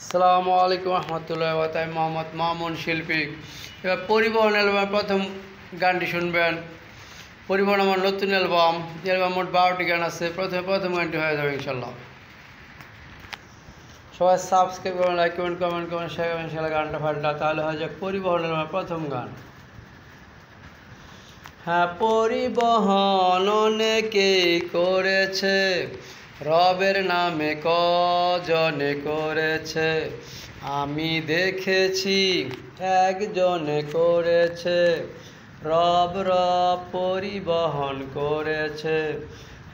আসসালামু আলাইকুম রহমতুল্লাহ তাই মোহাম্মদ মামুন শিল্পী। এবার পরিবহন অ্যালবামের প্রথম গানটি শুনবেন। পরিবহন আমার নতুন অ্যালবাম মোট 12টি গান আছে। প্রথম গানটি হয়ে যাবে ইনশাল্লাহ। সবাই সাবস্ক্রাইব করবেন, লাইক করবেন, কমেন্ট করবেন, শেয়ার করবেন ইনশাল্লাহ। গানটা ফালটা তাহলে হয়ে যাক পরিবহন অ্যালবামের প্রথম গান। হ্যাঁ, পরিবহন অনেকেই করেছে, রবের নামে কজনে করেছে। আমি দেখেছি একজনে করেছে, রব পরিবহন করেছে।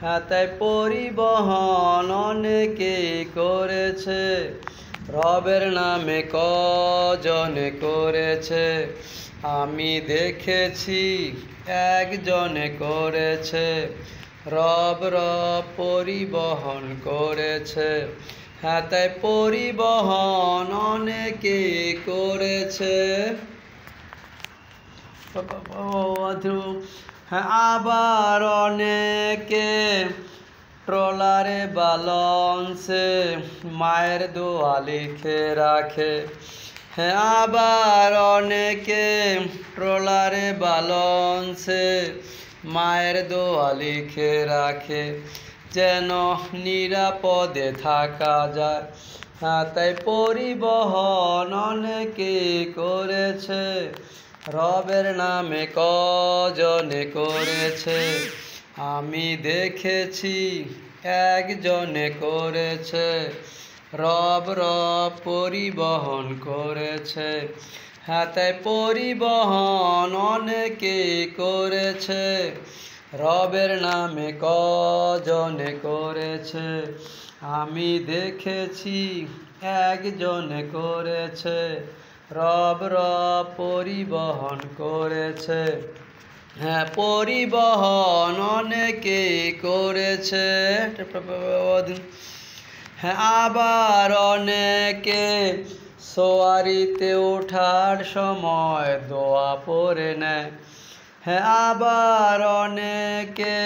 হ্যাঁ, তাই পরিবহন অনেকেই করেছে, রবের নামে কজনে করেছে। আমি দেখেছি একজনে করেছে, রব পরিবহন করেছে। হ্যাঁ, তাই পরিবহন অনেকেই করেছে। হ্যাঁ, আবার অনেকে ট্রলারে বা লঞ্চে মায়ের দোয়া লিখে রাখে। হ্যাঁ, আবার অনেকে ট্রলারে বা লঞ্চে মায়ের দোয়া লিখে রাখে, যেন নিরাপদে থাকা যায়। হ্যাঁ, তাই পরিবহন অনেকে করেছে, রবের নামে কজনে করেছে। আমি দেখেছি একজনে করেছে, রব পরিবহন করেছে। হ্যাঁ, তাই পরিবহন অনেকে করেছে, রবের নামে কজনে করেছে। আমি দেখেছি একজনে করেছে, রব পরিবহন করেছে। হ্যাঁ, পরিবহন অনেকে করেছে। হ্যাঁ, আবার অনেকে সোয়ারিতে ওঠার সময় দোয়া পড়ে নেয়। হ্যাঁ, আবার অনেকে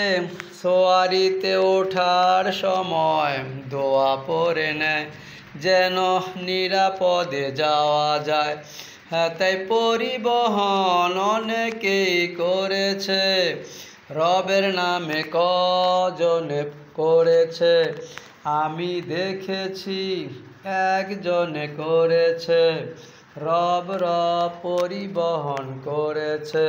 সোয়ারিতে ওঠার সময় দোয়া পড়ে নেয়, যেন নিরাপদে যাওয়া যায়। হ্যাঁ, তাই পরিবহন অনেকেই করেছে, রবের নামে কজনে করেছে। আমি দেখেছি একজনে করেছে, রব পরিবহন করেছে।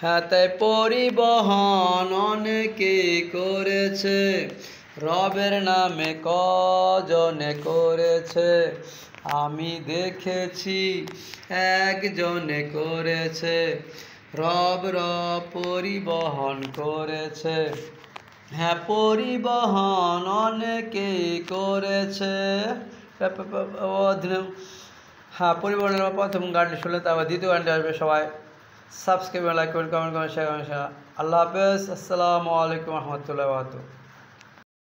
হ্যাঁ, তাই পরিবহন অনেকেই করেছে, রবের নামে কজনে করেছে। আমি দেখেছি একজনে করেছে, রব পরিবহন করেছে। হ্যাঁ, পরিবহন অনেকেই করেছে। হ্যাঁ, পরিবহনের প্রথম গানটি শুনলে তারপর দ্বিতীয় গানটি আসবে। সবাই সাবস্ক্রাইব, লাইক করবেন, কমেন্ট করবেন, শেয়ার করবেন। আল্লাহ হাফেজ। আসসালামু আলাইকুম রহমতুল্লাহ।